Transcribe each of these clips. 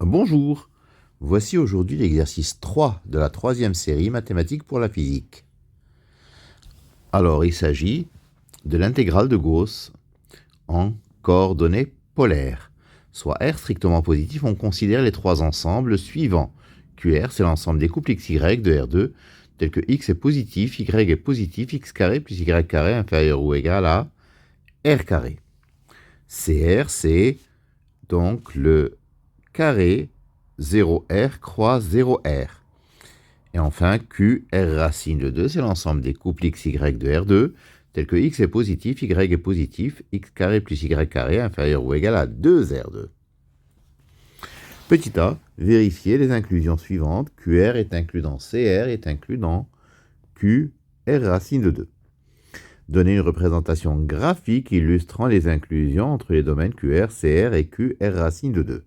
Bonjour, voici aujourd'hui l'exercice 3 de la troisième série mathématiques pour la physique. Alors, il s'agit de l'intégrale de Gauss en coordonnées polaires. Soit R strictement positif, on considère les trois ensembles suivants. QR, c'est l'ensemble des couples XY de R2, tel que X est positif, Y est positif, X carré plus Y carré inférieur ou égal à R carré. CR, c'est donc le carré 0R croise 0R. Et enfin, Q, R racine de 2, c'est l'ensemble des couples XY de R2, tels que X est positif, Y est positif, X carré plus Y carré inférieur ou égal à 2R2. Petit a, vérifiez les inclusions suivantes. QR est inclus dans CR, est inclus dans Q, R racine de 2. Donnez une représentation graphique illustrant les inclusions entre les domaines QR, CR et Q, R racine de 2.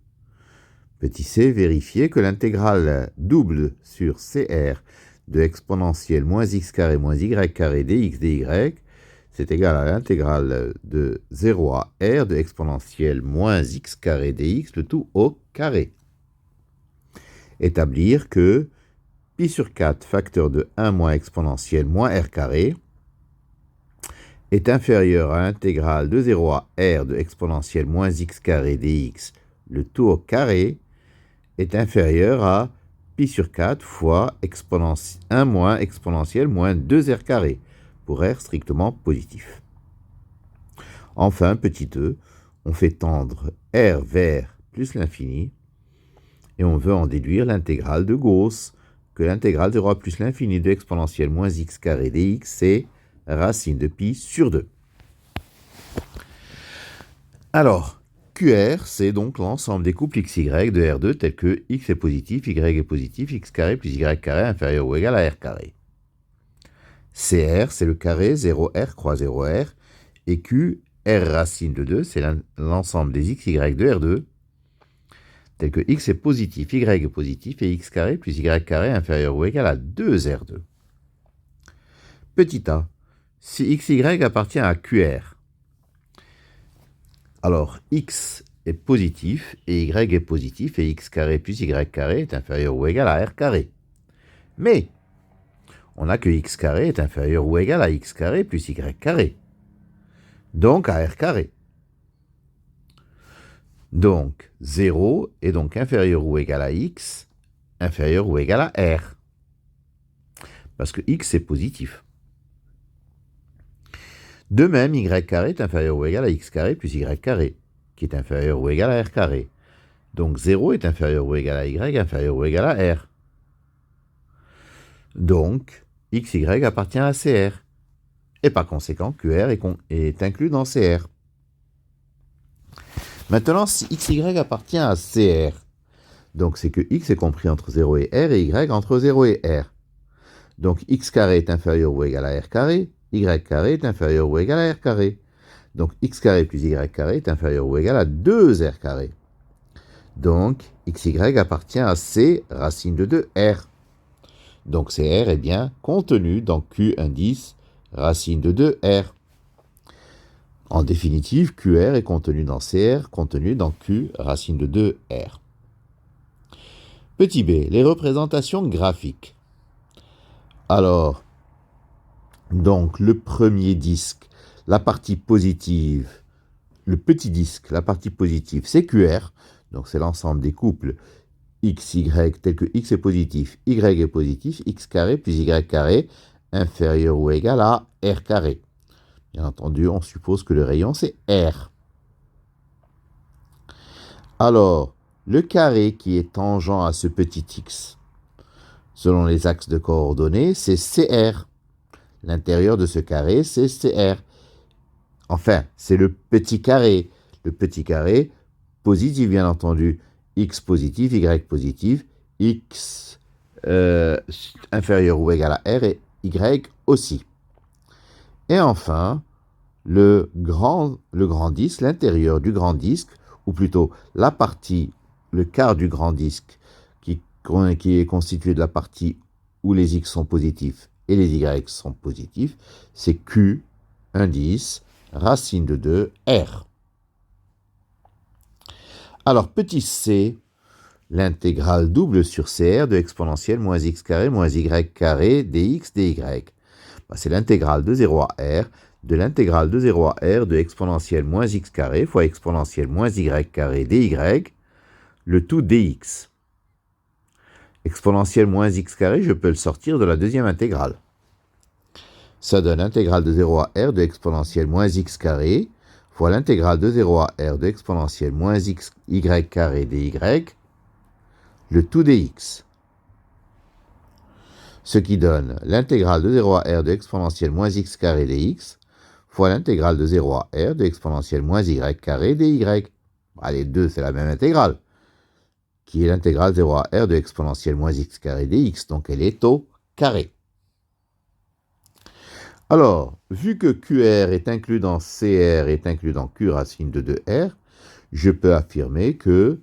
Petit c, vérifiez que l'intégrale double sur CR de exponentielle moins x carré moins y carré dx dy, c'est égal à l'intégrale de 0 à r de exponentielle moins x carré dx, le tout au carré. Établir que pi sur 4 facteur de 1 moins exponentielle moins r carré est inférieur à l'intégrale de 0 à r de exponentielle moins x carré dx, le tout au carré, est inférieur à pi sur 4 fois 1 moins exponentielle moins 2r carré, pour r strictement positif. Enfin, petit e, on fait tendre r vers plus l'infini, et on veut en déduire l'intégrale de Gauss, que l'intégrale 0 à plus l'infini de exponentielle moins x carré dx, c'est racine de pi sur 2. Alors, QR, c'est donc l'ensemble des couples XY de R2 tels que X est positif, Y est positif, X carré plus Y carré inférieur ou égal à R carré. CR, c'est le carré 0R croix 0R. Et Q, R racine de 2, c'est l'ensemble des XY de R2 tels que X est positif, Y est positif et X carré plus Y carré inférieur ou égal à 2R2. Petit a, si XY appartient à QR, alors, x est positif et y est positif et x carré plus y carré est inférieur ou égal à r carré. Mais, on a que x carré est inférieur ou égal à x carré plus y carré. Donc à r carré. Donc, 0 est donc inférieur ou égal à x, inférieur ou égal à r. Parce que x est positif. De même, y carré est inférieur ou égal à x carré plus y carré, qui est inférieur ou égal à r carré. Donc 0 est inférieur ou égal à y, inférieur ou égal à r. Donc, xy appartient à CR. Et par conséquent, QR est inclus dans CR. Maintenant, si xy appartient à CR, donc c'est que x est compris entre 0 et r et y entre 0 et r. Donc x carré est inférieur ou égal à r carré, y carré est inférieur ou égal à r carré. Donc x carré plus y carré est inférieur ou égal à 2r carré. Donc xy appartient à c racine de 2r. Donc CR est bien contenu dans Q indice racine de 2R. En définitive, QR est contenu dans CR, contenu dans Q racine de 2R. Petit b, les représentations graphiques. Alors, donc le premier disque, la partie positive, le petit disque, la partie positive, c'est QR, donc c'est l'ensemble des couples XY tel que X est positif, Y est positif, X carré plus Y carré inférieur ou égal à R carré. Bien entendu, on suppose que le rayon c'est R. Alors, le carré qui est tangent à ce petit x, selon les axes de coordonnées, c'est CR. L'intérieur de ce carré, c'est CR. Enfin, c'est le petit carré. Le petit carré positif, bien entendu. X positif, Y positif, X inférieur ou égal à R et Y aussi. Et enfin, le grand disque, l'intérieur du grand disque, ou plutôt la partie, le quart du grand disque, qui est constitué de la partie où les X sont positifs et les Y sont positifs, c'est Q, indice, racine de 2, R. Alors, petit c, l'intégrale double sur CR de exponentielle moins x carré moins y carré dx dy. C'est l'intégrale de 0 à r de l'intégrale de 0 à r de exponentielle moins x carré fois exponentielle moins y carré dy, le tout dx. Exponentielle moins x carré, je peux le sortir de la deuxième intégrale. Ça donne l'intégrale de 0 à r de exponentielle moins x carré fois l'intégrale de 0 à r de exponentielle moins y carré dy, le tout dx. Ce qui donne l'intégrale de 0 à r de exponentielle moins x carré dx fois l'intégrale de 0 à r de exponentielle moins y carré dy. Les deux, c'est la même intégrale, qui est l'intégrale 0 à r de exponentielle moins x carré dx, donc elle est au carré. Alors, vu que QR est inclus dans CR est inclus dans Q racine de 2R, je peux affirmer que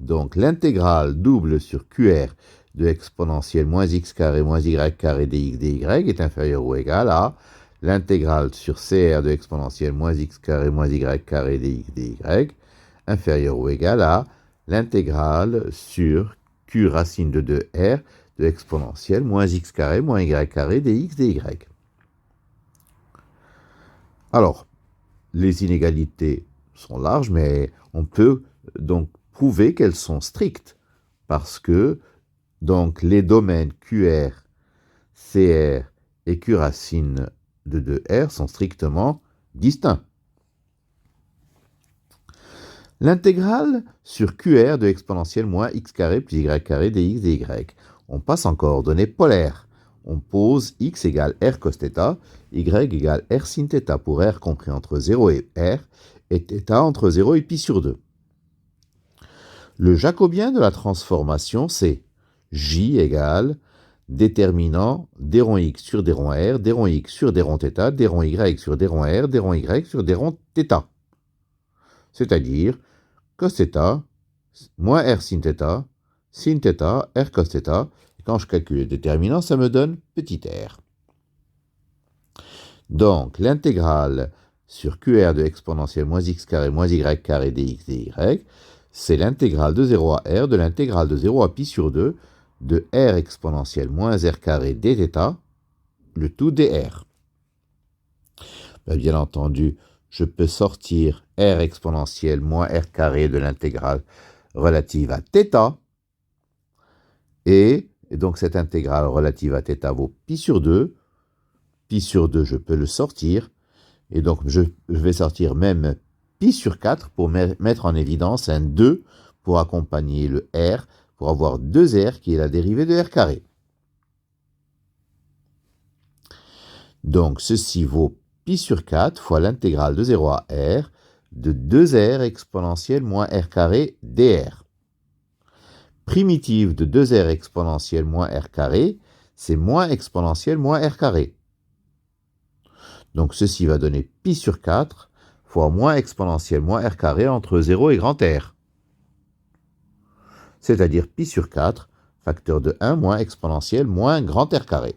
donc l'intégrale double sur QR de exponentielle moins x carré moins y carré dx dy est inférieure ou égale à l'intégrale sur CR de exponentielle moins x carré moins y carré dx dy inférieure ou égale à l'intégrale sur Q racine de 2R de exponentielle moins x carré moins y carré dx dy. Alors, les inégalités sont larges, mais on peut donc prouver qu'elles sont strictes, parce que donc, les domaines QR, CR et Q racine de 2R sont strictement distincts. L'intégrale sur QR de exponentielle moins x carré plus y carré dx dy. On passe en coordonnées polaires. On pose x égale r cos θ, y égale r sin θ pour r compris entre 0 et r, et θ entre 0 et pi sur 2. Le jacobien de la transformation, c'est J égale déterminant d rond x sur d rond r, d rond x sur d rond θ, d rond y sur d rond r, d rond y sur d rond θ. C'est-à-dire cos θ moins r sin θ, r cos θ. Quand je calcule les déterminants, ça me donne petit r. Donc, l'intégrale sur QR de exponentielle moins x carré moins y carré dx dy, c'est l'intégrale de 0 à r de l'intégrale de 0 à pi sur 2 de r exponentielle moins r carré dθ, le tout dr. Bien entendu, je peux sortir r exponentielle moins r carré de l'intégrale relative à θ, et donc cette intégrale relative à θ vaut pi sur 2. Pi sur 2, je peux le sortir, et donc je vais sortir même pi sur 4 pour mettre en évidence un 2 pour accompagner le r, pour avoir 2r qui est la dérivée de r carré. Donc ceci vaut pi sur 4 fois l'intégrale de 0 à r de 2r exponentielle moins r carré dr. Primitive de 2r exponentielle moins r carré, c'est moins exponentielle moins r carré. Donc ceci va donner pi sur 4 fois moins exponentielle moins r carré entre 0 et grand R. C'est-à-dire pi sur 4, facteur de 1 moins exponentielle moins grand R carré.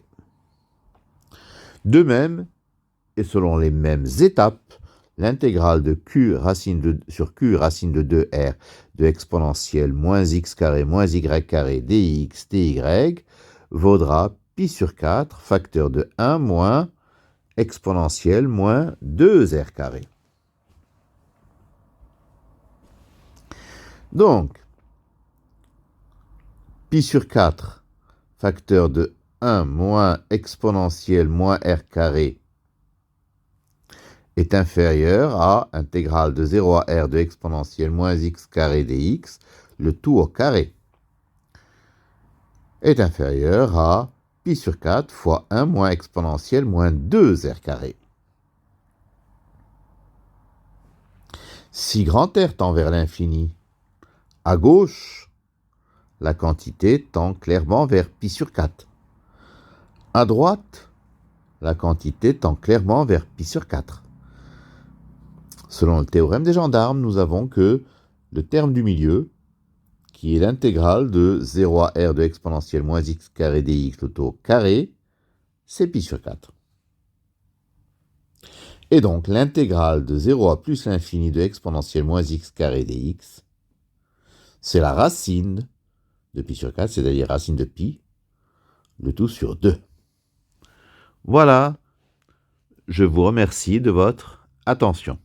De même, et selon les mêmes étapes, l'intégrale de Q racine sur Q racine de 2R de exponentielle moins x carré moins y carré dx dy vaudra pi sur 4, facteur de 1 moins exponentielle moins 2r carré. Donc, pi sur 4, facteur de 1 moins exponentielle moins r carré est inférieur à intégrale de 0 à r de exponentielle moins x carré dx, le tout au carré, est inférieur à pi sur 4 fois 1 moins exponentielle moins 2r carré. Si grand R tend vers l'infini, à gauche, la quantité tend clairement vers pi sur 4. À droite, la quantité tend clairement vers pi sur 4. Selon le théorème des gendarmes, nous avons que le terme du milieu, qui est l'intégrale de 0 à r de exponentielle moins x carré dx tout au carré, c'est pi sur 4. Et donc l'intégrale de 0 à plus l'infini de exponentielle moins x carré dx, c'est la racine de pi sur 4, c'est-à-dire racine de pi, le tout sur 2. Voilà, je vous remercie de votre attention.